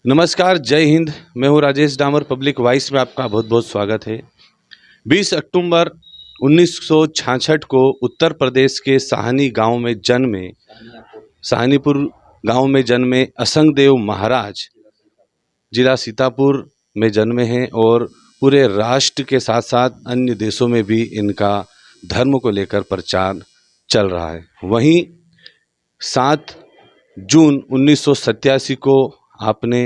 नमस्कार, जय हिंद। मैं हूं राजेश डामर। पब्लिक वॉइस में आपका बहुत बहुत स्वागत है। 20 अक्टूबर 1966 को उत्तर प्रदेश के साहनीपुर गांव में जन्मे असंगदेव महाराज जिला सीतापुर में जन्मे हैं और पूरे राष्ट्र के साथ साथ अन्य देशों में भी इनका धर्म को लेकर प्रचार चल रहा है। वहीं 7 जून 1987 को आपने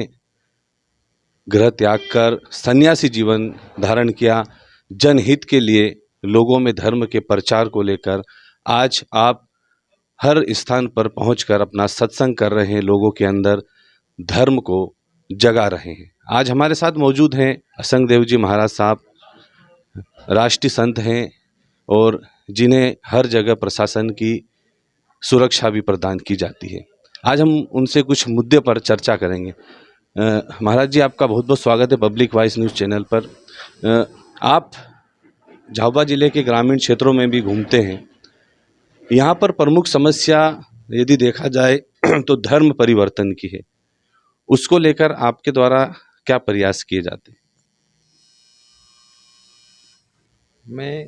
गृह त्याग कर सन्यासी जीवन धारण किया। जनहित के लिए लोगों में धर्म के प्रचार को लेकर आज आप हर स्थान पर पहुंचकर अपना सत्संग कर रहे हैं, लोगों के अंदर धर्म को जगा रहे हैं। आज हमारे साथ मौजूद हैं असंगदेव जी महाराज साहब, राष्ट्रीय संत हैं और जिन्हें हर जगह प्रशासन की सुरक्षा भी प्रदान की जाती है। आज हम उनसे कुछ मुद्दे पर चर्चा करेंगे। महाराज जी, आपका बहुत बहुत स्वागत है पब्लिक वॉइस न्यूज़ चैनल पर। आप झाबुआ जिले के ग्रामीण क्षेत्रों में भी घूमते हैं। यहाँ पर प्रमुख समस्या यदि देखा जाए तो धर्म परिवर्तन की है। उसको लेकर आपके द्वारा क्या प्रयास किए जाते हैं? मैं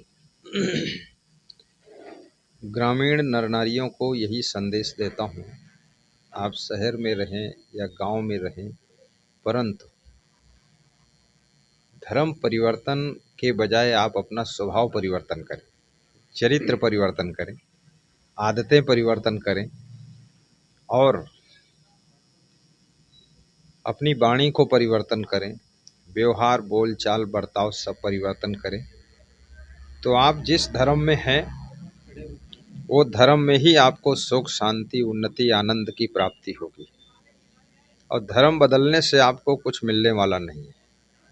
ग्रामीण नर नारियों को यही संदेश देता हूँ, आप शहर में रहें या गांव में रहें, परंतु धर्म परिवर्तन के बजाय आप अपना स्वभाव परिवर्तन करें, चरित्र परिवर्तन करें, आदतें परिवर्तन करें और अपनी वाणी को परिवर्तन करें, व्यवहार, बोल चाल, बर्ताव सब परिवर्तन करें। तो आप जिस धर्म में हैं वो धर्म में ही आपको सुख, शांति, उन्नति, आनंद की प्राप्ति होगी। और धर्म बदलने से आपको कुछ मिलने वाला नहीं है।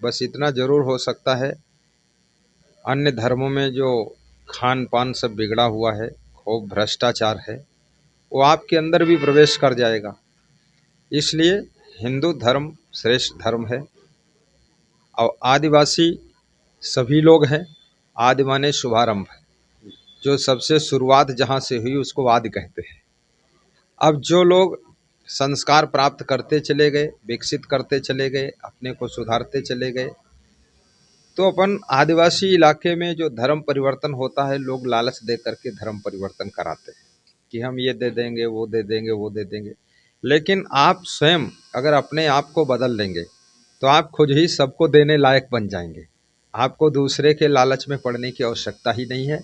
बस इतना ज़रूर हो सकता है, अन्य धर्मों में जो खान पान सब बिगड़ा हुआ है, खूब भ्रष्टाचार है, वो आपके अंदर भी प्रवेश कर जाएगा। इसलिए हिंदू धर्म श्रेष्ठ धर्म है। और आदिवासी सभी लोग हैं। आदि माने शुभारंभ, जो सबसे शुरुआत जहाँ से हुई उसको आदि कहते हैं। अब जो लोग संस्कार प्राप्त करते चले गए, विकसित करते चले गए, अपने को सुधारते चले गए, तो अपन आदिवासी इलाके में जो धर्म परिवर्तन होता है, लोग लालच दे करके धर्म परिवर्तन कराते हैं कि हम ये दे देंगे, वो दे देंगे, वो दे देंगे। लेकिन आप स्वयं अगर अपने आप को बदल लेंगे तो आप खुद ही सबको देने लायक बन जाएंगे। आपको दूसरे के लालच में पड़ने की आवश्यकता ही नहीं है।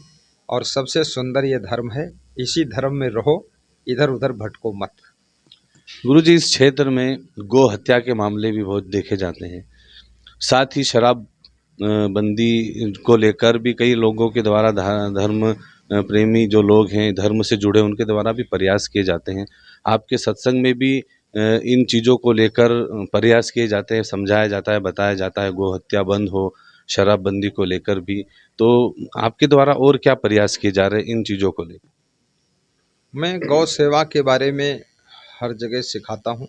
और सबसे सुंदर ये धर्म है, इसी धर्म में रहो, इधर उधर भटको मत। गुरु जी, इस क्षेत्र में गो हत्या के मामले भी बहुत देखे जाते हैं। साथ ही शराब बंदी को लेकर भी कई लोगों के द्वारा धर्म प्रेमी जो लोग हैं, धर्म से जुड़े, उनके द्वारा भी प्रयास किए जाते हैं। आपके सत्संग में भी इन चीज़ों को लेकर प्रयास किए जाते हैं, समझाया जाता है, बताया जाता है, गो हत्या बंद हो, शराबबंदी को लेकर भी। तो आपके द्वारा और क्या प्रयास किए जा रहे हैं इन चीज़ों को लेकर? मैं गौ सेवा के बारे में हर जगह सिखाता हूँ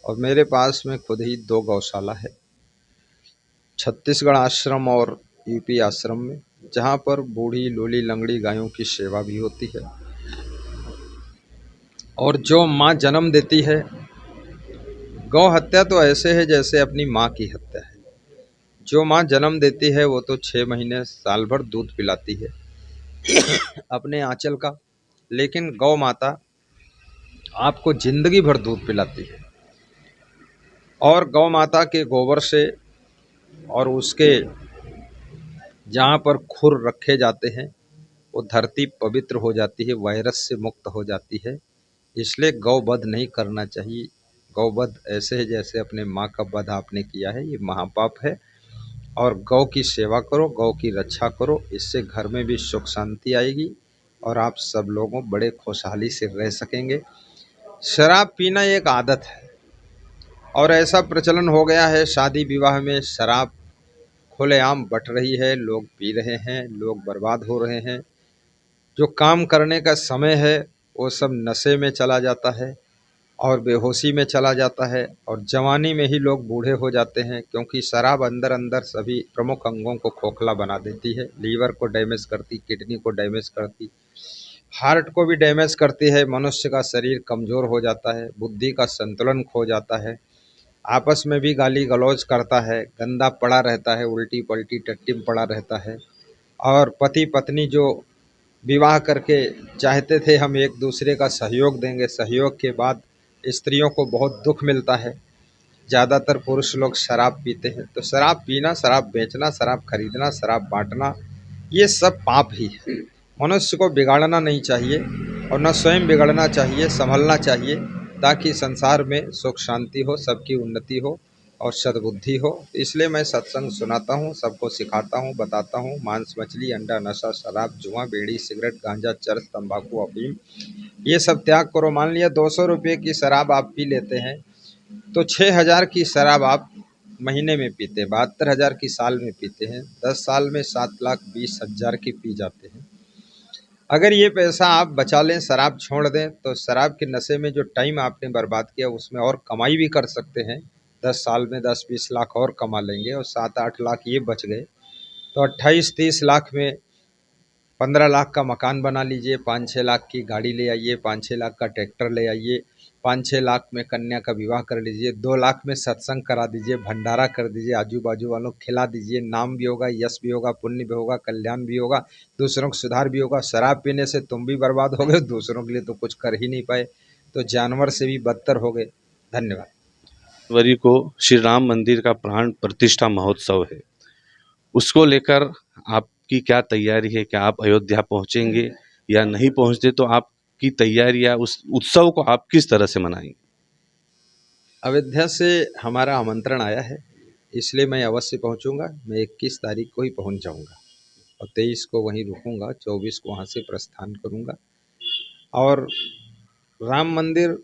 और मेरे पास में खुद ही 2 गौशाला है, छत्तीसगढ़ आश्रम और यूपी आश्रम में, जहाँ पर बूढ़ी लोली लंगड़ी गायों की सेवा भी होती है। और जो माँ जन्म देती है, गौ हत्या तो ऐसे है जैसे अपनी माँ की हत्या है। जो माँ जन्म देती है वो तो 6 महीने साल भर दूध पिलाती है अपने आंचल का, लेकिन गौ माता आपको जिंदगी भर दूध पिलाती है। और गौ माता के गोबर से और उसके जहाँ पर खुर रखे जाते हैं वो धरती पवित्र हो जाती है, वायरस से मुक्त हो जाती है। इसलिए गौवध नहीं करना चाहिए। गौवध ऐसे है जैसे अपने माँ का वध आपने किया है, ये महापाप है। और गौ की सेवा करो, गौ की रक्षा करो, इससे घर में भी सुख शांति आएगी और आप सब लोगों बड़े खुशहाली से रह सकेंगे। शराब पीना एक आदत है और ऐसा प्रचलन हो गया है, शादी विवाह में शराब खुलेआम बट रही है, लोग पी रहे हैं, लोग बर्बाद हो रहे हैं। जो काम करने का समय है वो सब नशे में चला जाता है और बेहोशी में चला जाता है और जवानी में ही लोग बूढ़े हो जाते हैं, क्योंकि शराब अंदर अंदर सभी प्रमुख अंगों को खोखला बना देती है। लीवर को डैमेज करती, किडनी को डैमेज करती, हार्ट को भी डैमेज करती है। मनुष्य का शरीर कमज़ोर हो जाता है, बुद्धि का संतुलन खो जाता है। आपस में भी गाली गलौज करता है, गंदा पड़ा रहता है, उल्टी पल्टी टट्टी में पड़ा रहता है। और पति पत्नी जो विवाह करके चाहते थे हम एक दूसरे का सहयोग देंगे, सहयोग के बाद स्त्रियों को बहुत दुख मिलता है। ज़्यादातर पुरुष लोग शराब पीते हैं, तो शराब पीना, शराब बेचना, शराब खरीदना, शराब बांटना, ये सब पाप ही है। मनुष्य को बिगाड़ना नहीं चाहिए और न स्वयं बिगड़ना चाहिए, संभलना चाहिए, ताकि संसार में सुख शांति हो, सबकी उन्नति हो और सद्बुद्धि हो। इसलिए मैं सत्संग सुनाता हूँ, सबको सिखाता हूँ, बताता हूँ। मांस मछली अंडा नशा शराब जुआ बीड़ी सिगरेट गांजा चरस तंबाकू अफीम ये सब त्याग करो। मान लिया 200 रुपये की शराब आप पी लेते हैं, तो 6,000 की शराब आप महीने में पीते हैं, 72,000 की साल में पीते हैं, 10 साल में 7,20,000 की पी जाते हैं। अगर ये पैसा आप बचा लें, शराब छोड़ दें, तो शराब के नशे में जो टाइम आपने बर्बाद किया उसमें और कमाई भी कर सकते हैं। 10 साल में 10-20 लाख और कमा लेंगे और 7-8 लाख ये बच गए, तो 28-30 लाख में 15 लाख का मकान बना लीजिए, 5-6 लाख की गाड़ी ले आइए, 5-6 लाख का ट्रैक्टर ले आइए, 5-6 लाख में कन्या का विवाह कर लीजिए, 2 लाख में सत्संग करा दीजिए, भंडारा कर दीजिए, आजू बाजू वालों को खिला दीजिए। नाम भी होगा, यश भी होगा, पुण्य भी होगा, कल्याण भी होगा, दूसरों को सुधार भी होगा। शराब पीने से तुम भी बर्बाद हो गए, दूसरों के लिए तो कुछ कर ही नहीं पाए, तो जानवर से भी बदतर हो गए। धन्यवाद। जनवरी को श्री राम मंदिर का प्राण प्रतिष्ठा महोत्सव है, उसको लेकर आपकी क्या तैयारी है? क्या आप अयोध्या पहुंचेंगे या नहीं पहुंचते? तो आपकी तैयारी या उस उत्सव को आप किस तरह से मनाएंगे? अयोध्या से हमारा आमंत्रण आया है, इसलिए मैं अवश्य पहुंचूंगा। मैं 21 तारीख को ही पहुंच जाऊंगा और 23 को वहीं रुकूंगा, 24 को वहां से प्रस्थान करूंगा। और राम मंदिर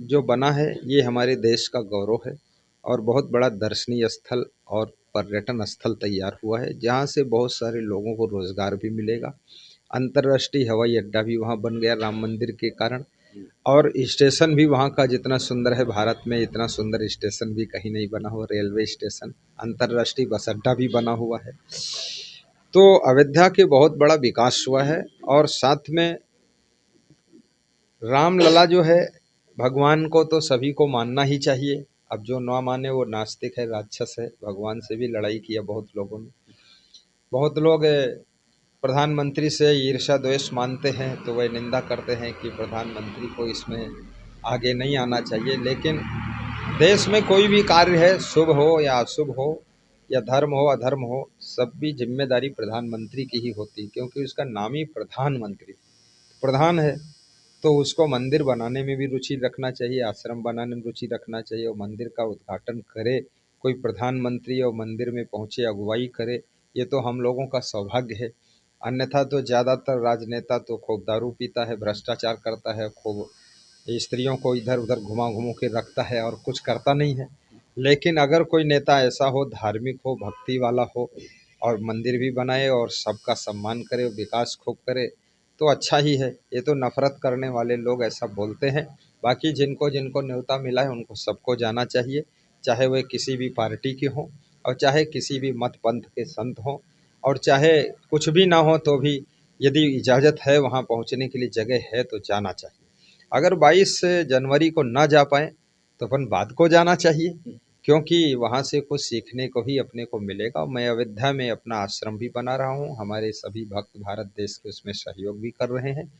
जो बना है ये हमारे देश का गौरव है और बहुत बड़ा दर्शनीय स्थल और पर्यटन स्थल तैयार हुआ है, जहाँ से बहुत सारे लोगों को रोजगार भी मिलेगा। अंतर्राष्ट्रीय हवाई अड्डा भी वहाँ बन गया राम मंदिर के कारण, और स्टेशन भी वहाँ का जितना सुंदर है, भारत में इतना सुंदर स्टेशन भी कहीं नहीं बना हुआ। रेलवे स्टेशन, अंतर्राष्ट्रीय बस अड्डा भी बना हुआ है। तो अयोध्या के बहुत बड़ा विकास हुआ है। और साथ में रामलला जो है, भगवान को तो सभी को मानना ही चाहिए। अब जो ना माने वो नास्तिक है, राक्षस है। भगवान से भी लड़ाई किया बहुत लोगों ने। बहुत लोग प्रधानमंत्री से ईर्ष्या द्वेष मानते हैं, तो वह निंदा करते हैं कि प्रधानमंत्री को इसमें आगे नहीं आना चाहिए। लेकिन देश में कोई भी कार्य है, शुभ हो या अशुभ हो, या धर्म हो अधर्म हो, सब भी जिम्मेदारी प्रधानमंत्री की ही होती है, क्योंकि उसका नाम ही प्रधानमंत्री प्रधान है। तो उसको मंदिर बनाने में भी रुचि रखना चाहिए, आश्रम बनाने में रुचि रखना चाहिए, और मंदिर का उद्घाटन करे कोई प्रधानमंत्री और मंदिर में पहुंचे अगुवाई करे, ये तो हम लोगों का सौभाग्य है। अन्यथा तो ज़्यादातर राजनेता तो खूब दारू पीता है, भ्रष्टाचार करता है, खूब स्त्रियों को इधर उधर घुमा घुमा के रखता है और कुछ करता नहीं है। लेकिन अगर कोई नेता ऐसा हो, धार्मिक हो, भक्ति वाला हो, और मंदिर भी बनाए और सबका सम्मान करे, विकास खूब करे, तो अच्छा ही है। ये तो नफरत करने वाले लोग ऐसा बोलते हैं। बाकी जिनको जिनको न्योता मिला है उनको सबको जाना चाहिए, चाहे वे किसी भी पार्टी के हों और चाहे किसी भी मत पंथ के संत हों, और चाहे कुछ भी ना हो तो भी यदि इजाज़त है वहाँ पहुँचने के लिए, जगह है, तो जाना चाहिए। अगर 22 जनवरी को ना जा पाए तो अपन बाद को जाना चाहिए, क्योंकि वहाँ से कुछ सीखने को ही अपने को मिलेगा। मैं अयोध्या में अपना आश्रम भी बना रहा हूँ, हमारे सभी भक्त भारत देश के उसमें सहयोग भी कर रहे हैं।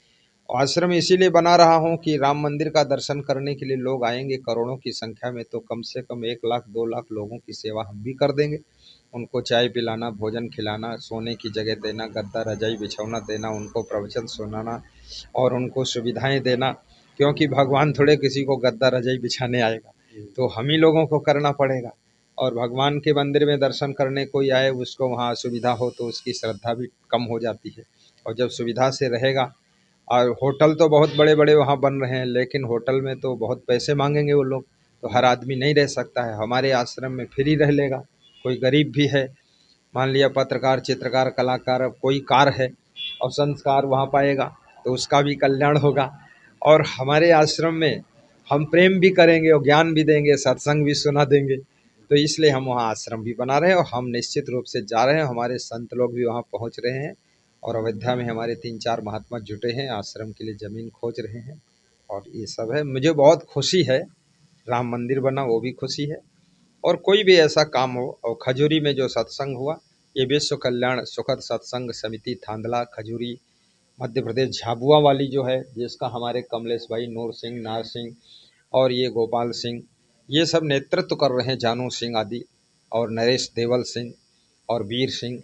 आश्रम इसीलिए बना रहा हूँ कि राम मंदिर का दर्शन करने के लिए लोग आएंगे करोड़ों की संख्या में, तो कम से कम 1 लाख 2 लाख लोगों की सेवा हम भी कर देंगे। उनको चाय पिलाना, भोजन खिलाना, सोने की जगह देना, गद्दा रजाई बिछौना देना, उनको प्रवचन सुनाना और उनको सुविधाएं देना, क्योंकि भगवान थोड़े किसी को गद्दा रजाई बिछाने आएगा, तो हम ही लोगों को करना पड़ेगा। और भगवान के मंदिर में दर्शन करने कोई आए, उसको वहाँ असुविधा हो तो उसकी श्रद्धा भी कम हो जाती है। और जब सुविधा से रहेगा, और होटल तो बहुत बड़े बड़े वहाँ बन रहे हैं, लेकिन होटल में तो बहुत पैसे मांगेंगे वो लोग, तो हर आदमी नहीं रह सकता है। हमारे आश्रम में फ्री रह लेगा। कोई गरीब भी है, मान लिया पत्रकार, चित्रकार, कलाकार, कोई कार है और संस्कार वहाँ पाएगा, तो उसका भी कल्याण होगा। और हमारे आश्रम में हम प्रेम भी करेंगे और ज्ञान भी देंगे, सत्संग भी सुना देंगे। तो इसलिए हम वहाँ आश्रम भी बना रहे हैं और हम निश्चित रूप से जा रहे हैं। हमारे संत लोग भी वहाँ पहुँच रहे हैं और अयोध्या में हमारे 3-4 महात्मा जुटे हैं, आश्रम के लिए ज़मीन खोज रहे हैं, और ये सब है। मुझे बहुत खुशी है, राम मंदिर बना वो भी खुशी है, और कोई भी ऐसा काम हो। और खजूरी में जो सत्संग हुआ, ये विश्व कल्याण सुखद सत्संग समिति थांदला खजूरी मध्य प्रदेश झाबुआ वाली जो है, जिसका हमारे कमलेश भाई, नूर सिंह, नार सिंह और ये गोपाल सिंह, ये सब नेतृत्व कर रहे हैं, जानू सिंह आदि और नरेश देवल सिंह और वीर सिंह,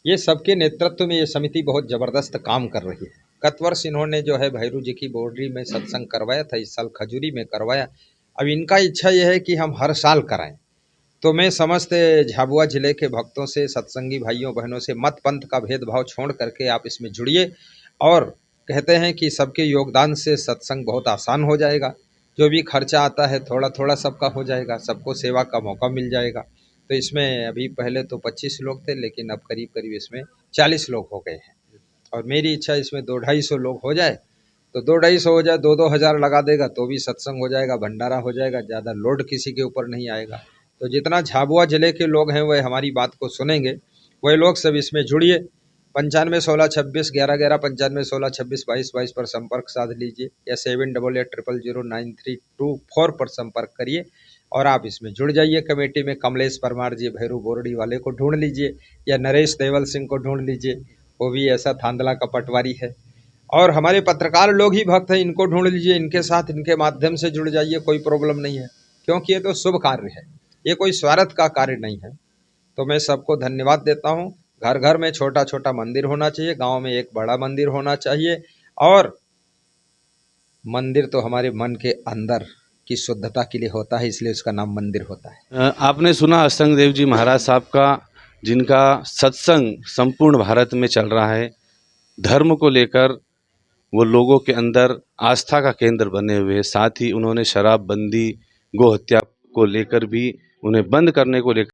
ये सबके नेतृत्व में ये समिति बहुत ज़बरदस्त काम कर रही है। गत वर्ष इन्होंने जो है भैरू जी की बोर्डरी में सत्संग करवाया था, इस साल खजूरी में करवाया। अब इनका इच्छा यह है कि हम हर साल कराएं। तो मैं समस्त झाबुआ जिले के भक्तों से, सत्संगी भाइयों बहनों से, मत पंथ का भेदभाव छोड़ करके आप इसमें जुड़िए। और कहते हैं कि सबके योगदान से सत्संग बहुत आसान हो जाएगा। जो भी खर्चा आता है थोड़ा थोड़ा सबका हो जाएगा, सबको सेवा का मौका मिल जाएगा। तो इसमें अभी पहले तो 25 लोग थे, लेकिन अब करीब करीब इसमें 40 लोग हो गए हैं। और मेरी इच्छा इसमें 200-250 लोग हो जाए, तो 200-250 हो जाए, 2-2 हज़ार लगा देगा तो भी सत्संग हो जाएगा, भंडारा हो जाएगा, ज़्यादा लोड किसी के ऊपर नहीं आएगा। तो जितना झाबुआ जिले के लोग हैं वह हमारी बात को सुनेंगे, वह लोग सब इसमें जुड़िए। 951626 1111 9516262222 पर संपर्क साध लीजिए या 7880093224 पर संपर्क करिए और आप इसमें जुड़ जाइए। कमेटी में कमलेश परमार जी भैरू बोरडी वाले को ढूंढ लीजिए या नरेश देवल सिंह को ढूंढ लीजिए, वो भी ऐसा थांदला का पटवारी है। और हमारे पत्रकार लोग ही भक्त हैं, इनको ढूंढ लीजिए, इनके साथ इनके माध्यम से जुड़ जाइए, कोई प्रॉब्लम नहीं है, क्योंकि ये तो शुभ कार्य है, ये कोई स्वार्थ का कार्य नहीं है। तो मैं सबको धन्यवाद देता हूँ। घर घर में छोटा छोटा मंदिर होना चाहिए, गांव में एक बड़ा मंदिर होना चाहिए। और मंदिर तो हमारे मन के अंदर की शुद्धता के लिए होता है, इसलिए उसका नाम मंदिर होता है। आपने सुना असंग देव जी महाराज साहब का, जिनका सत्संग संपूर्ण भारत में चल रहा है। धर्म को लेकर वो लोगों के अंदर आस्था का केंद्र बने हुए हैं। साथ ही उन्होंने शराबबंदी, गो हत्या को लेकर भी, उन्हें बंद करने को लेकर